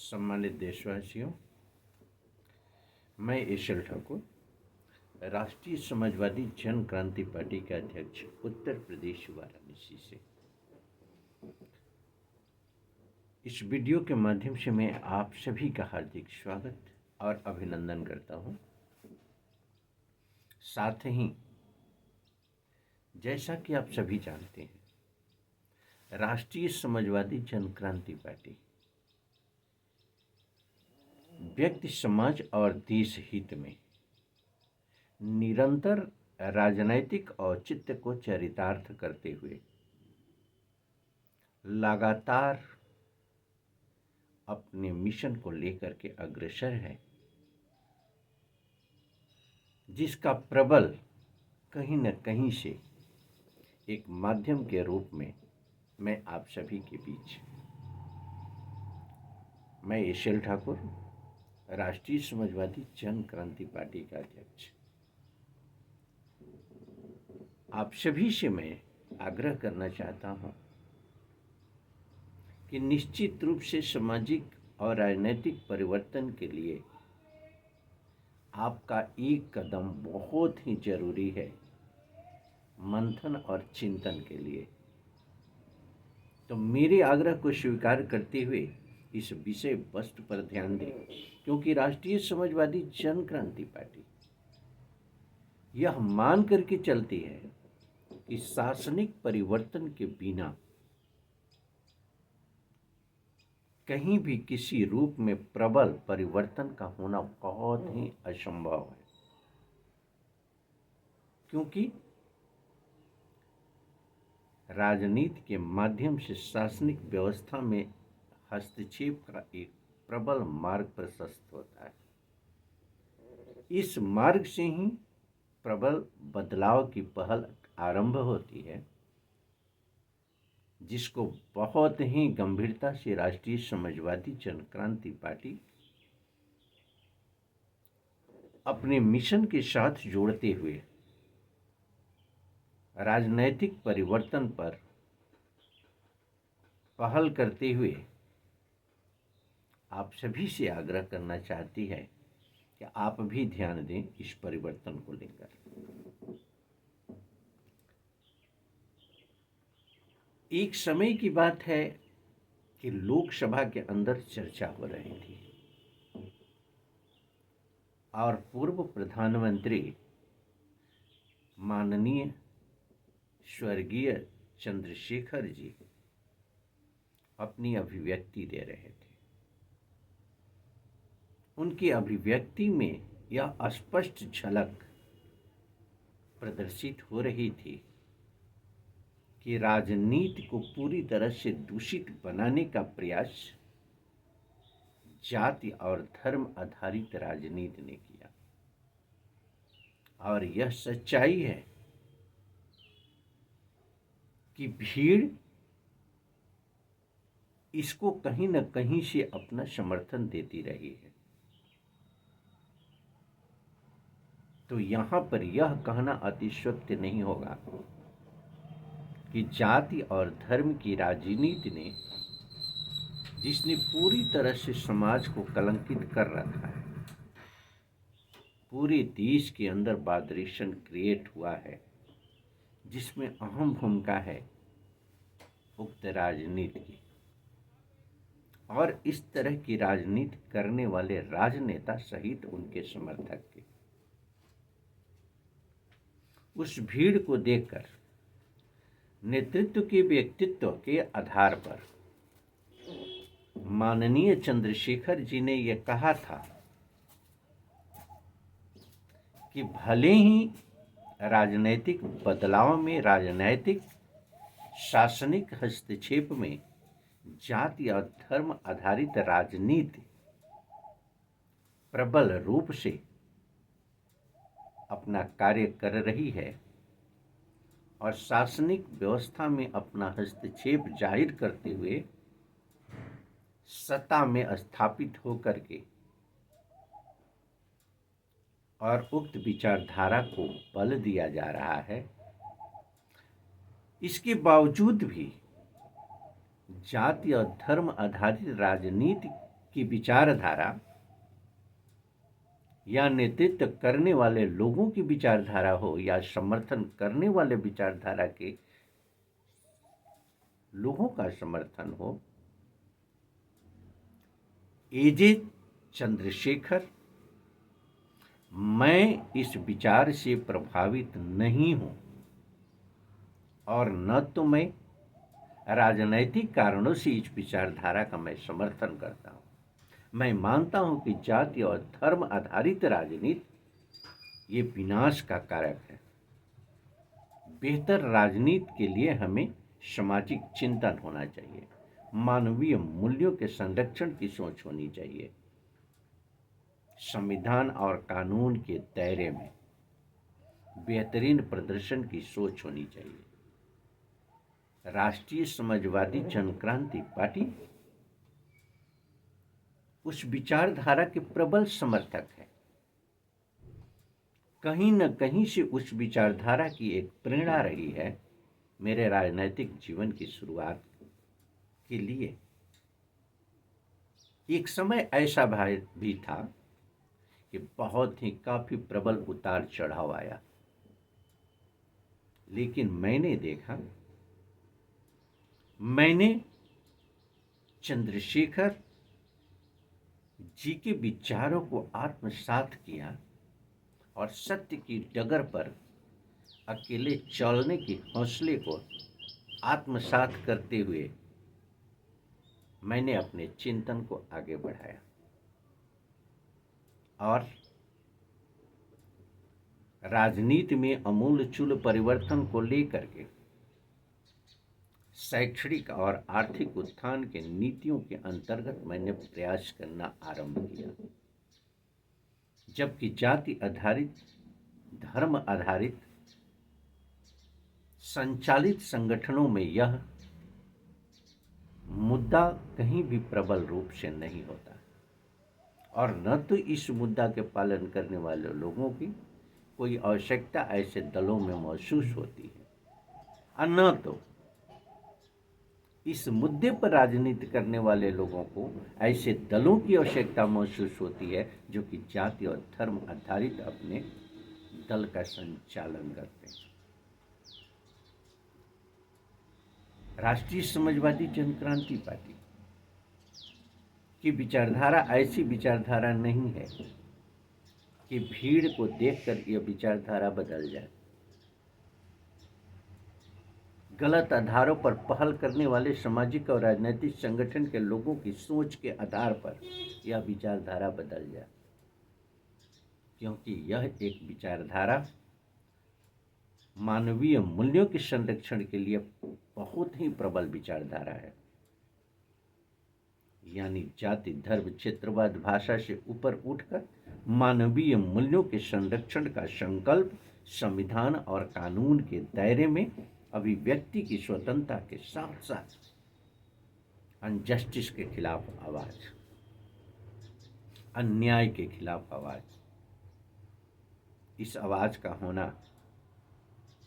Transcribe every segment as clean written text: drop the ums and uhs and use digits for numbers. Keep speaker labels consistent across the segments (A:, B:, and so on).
A: सम्मानित देशवासियों, मैं एशल ठाकुर, राष्ट्रीय समाजवादी जन क्रांति पार्टी के अध्यक्ष उत्तर प्रदेश वाराणसी से इस वीडियो के माध्यम से मैं आप सभी का हार्दिक स्वागत और अभिनंदन करता हूं। साथ ही जैसा कि आप सभी जानते हैं, राष्ट्रीय समाजवादी जन क्रांति पार्टी व्यक्ति, समाज और देश हित में निरंतर राजनैतिक औचित्य को चरितार्थ करते हुए लगातार अपने मिशन को लेकर के अग्रसर है, जिसका प्रबल कहीं न कहीं से एक माध्यम के रूप में मैं आप सभी के बीच, मैं एशल ठाकुर, राष्ट्रीय समाजवादी जन क्रांति पार्टी का अध्यक्ष, आप सभी से मैं आग्रह करना चाहता हूं कि निश्चित रूप से सामाजिक और राजनीतिक परिवर्तन के लिए आपका एक कदम बहुत ही जरूरी है, मंथन और चिंतन के लिए। तो मेरे आग्रह को स्वीकार करते हुए इस विषय वस्तु पर ध्यान दें, क्योंकि राष्ट्रीय समाजवादी जन क्रांति पार्टी यह मान करके चलती है कि शासनिक परिवर्तन के बिना कहीं भी किसी रूप में प्रबल परिवर्तन का होना बहुत ही असंभव है, क्योंकि राजनीति के माध्यम से शासनिक व्यवस्था में हस्तक्षेप का एक प्रबल मार्ग प्रशस्त होता है। इस मार्ग से ही प्रबल बदलाव की पहल आरंभ होती है, जिसको बहुत ही गंभीरता से राष्ट्रीय समाजवादी जन क्रांति पार्टी अपने मिशन के साथ जोड़ते हुए राजनैतिक परिवर्तन पर पहल करते हुए आप सभी से आग्रह करना चाहती है कि आप भी ध्यान दें इस परिवर्तन को लेकर। एक समय की बात है कि लोकसभा के अंदर चर्चा हो रही थी और पूर्व प्रधानमंत्री माननीय स्वर्गीय चंद्रशेखर जी अपनी अभिव्यक्ति दे रहे थे। उनकी अभिव्यक्ति में यह स्पष्ट झलक प्रदर्शित हो रही थी कि राजनीति को पूरी तरह से दूषित बनाने का प्रयास जाति और धर्म आधारित राजनीति ने किया, और यह सच्चाई है कि भीड़ इसको कहीं न कहीं से अपना समर्थन देती रही है। तो यहाँ पर यह कहना अतिशयोक्ति नहीं होगा कि जाति और धर्म की राजनीति ने, जिसने पूरी तरह से समाज को कलंकित कर रखा है, पूरे देश के अंदर वाइब्रेशन क्रिएट हुआ है, जिसमें अहम भूमिका है उक्त राजनीति की, और इस तरह की राजनीति करने वाले राजनेता सहित उनके समर्थक के। उस भीड़ को देखकर नेतृत्व के व्यक्तित्व के आधार पर माननीय चंद्रशेखर जी ने यह कहा था कि भले ही राजनैतिक बदलाव में, राजनैतिक शासनिक हस्तक्षेप में जाति और धर्म आधारित राजनीति प्रबल रूप से अपना कार्य कर रही है और शासनिक व्यवस्था में अपना हस्तक्षेप जाहिर करते हुए सत्ता में स्थापित होकर के और उक्त विचारधारा को बल दिया जा रहा है, इसके बावजूद भी जाति और धर्म आधारित राजनीति की विचारधारा या नेतृत्व करने वाले लोगों की विचारधारा हो या समर्थन करने वाले विचारधारा के लोगों का समर्थन हो, एजे चंद्रशेखर, मैं इस विचार से प्रभावित नहीं हूं और न तो मैं राजनैतिक कारणों से इस विचारधारा का मैं समर्थन करता हूं। मैं मानता हूं कि जाति और धर्म आधारित राजनीति ये विनाश का कारक है। बेहतर राजनीति के लिए हमें सामाजिक चिंतन होना चाहिए, मानवीय मूल्यों के संरक्षण की सोच होनी चाहिए, संविधान और कानून के दायरे में बेहतरीन प्रदर्शन की सोच होनी चाहिए। राष्ट्रीय समाजवादी जनक्रांति पार्टी उस विचारधारा के प्रबल समर्थक है। कहीं न कहीं से उस विचारधारा की एक प्रेरणा रही है मेरे राजनीतिक जीवन की शुरुआत के लिए। एक समय ऐसा भी था कि बहुत ही काफी प्रबल उतार चढ़ाव आया, लेकिन मैंने चंद्रशेखर जी के विचारों को आत्मसात किया और सत्य की डगर पर अकेले चलने के हौसले को आत्मसात करते हुए मैंने अपने चिंतन को आगे बढ़ाया और राजनीति में अमूलचूल परिवर्तन को लेकर के शैक्षणिक और आर्थिक उत्थान के नीतियों के अंतर्गत मैंने प्रयास करना आरंभ किया, जबकि जाति आधारित, धर्म आधारित संचालित संगठनों में यह मुद्दा कहीं भी प्रबल रूप से नहीं होता और न तो इस मुद्दा के पालन करने वाले लोगों की कोई आवश्यकता ऐसे दलों में महसूस होती है और न तो इस मुद्दे पर राजनीति करने वाले लोगों को ऐसे दलों की आवश्यकता महसूस होती है जो कि जाति और धर्म आधारित अपने दल का संचालन करते हैं। राष्ट्रीय समाजवादी जनक्रांति पार्टी की विचारधारा ऐसी विचारधारा नहीं है कि भीड़ को देखकर यह विचारधारा बदल जाए। गलत आधारों पर पहल करने वाले सामाजिक और राजनीतिक संगठन के लोगों की सोच के आधार पर यह विचारधारा बदल जाए, क्योंकि यह एक विचारधारा मानवीय मूल्यों के संरक्षण के लिए बहुत ही प्रबल विचारधारा है। यानी जाति, धर्म, क्षेत्रवाद, भाषा से ऊपर उठकर मानवीय मूल्यों के संरक्षण का संकल्प संविधान और कानून के दायरे में अभिव्यक्ति की स्वतंत्रता के साथ साथ अनजस्टिस के खिलाफ आवाज, अन्याय के खिलाफ आवाज, इस आवाज का होना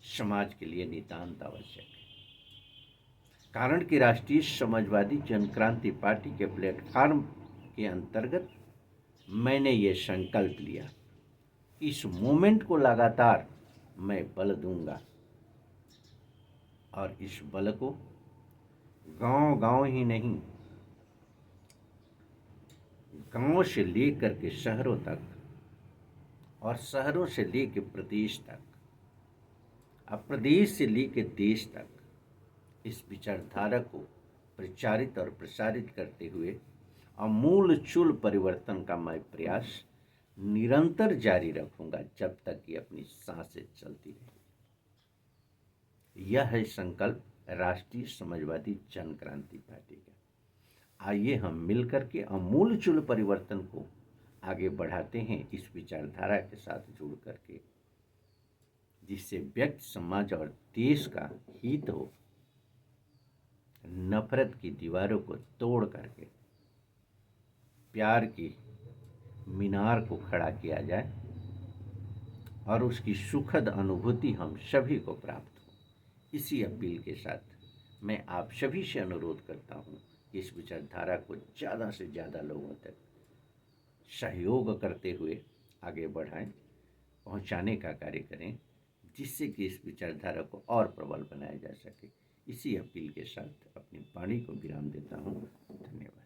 A: समाज के लिए नितांत आवश्यक है। कारण कि राष्ट्रीय समाजवादी जनक्रांति पार्टी के प्लेटफॉर्म के अंतर्गत मैंने ये संकल्प लिया, इस मूवमेंट को लगातार मैं बल दूंगा और इस बल को गांव ही नहीं, गांव से लेकर के शहरों तक और शहरों से लेकर प्रदेश तक और प्रदेश से लेकर देश तक इस विचारधारा को प्रचारित और प्रसारित करते हुए आमूलचूल परिवर्तन का मैं प्रयास निरंतर जारी रखूंगा जब तक कि अपनी सांसें चलती रहेंगी। यह है संकल्प राष्ट्रीय समाजवादी जनक्रांति पार्टी का। आइए हम मिलकर के आमूलचूल परिवर्तन को आगे बढ़ाते हैं इस विचारधारा के साथ जुड़ करके, जिससे व्यक्ति, समाज और देश का हित हो। नफरत की दीवारों को तोड़ करके प्यार की मीनार को खड़ा किया जाए और उसकी सुखद अनुभूति हम सभी को प्राप्त हो। इसी अपील के साथ मैं आप सभी से अनुरोध करता हूँ, इस विचारधारा को ज़्यादा से ज़्यादा लोगों तक सहयोग करते हुए आगे बढ़ाएं, पहुंचाने का कार्य करें, जिससे कि इस विचारधारा को और प्रबल बनाया जा सके। इसी अपील के साथ अपनी वाणी को विराम देता हूँ। धन्यवाद।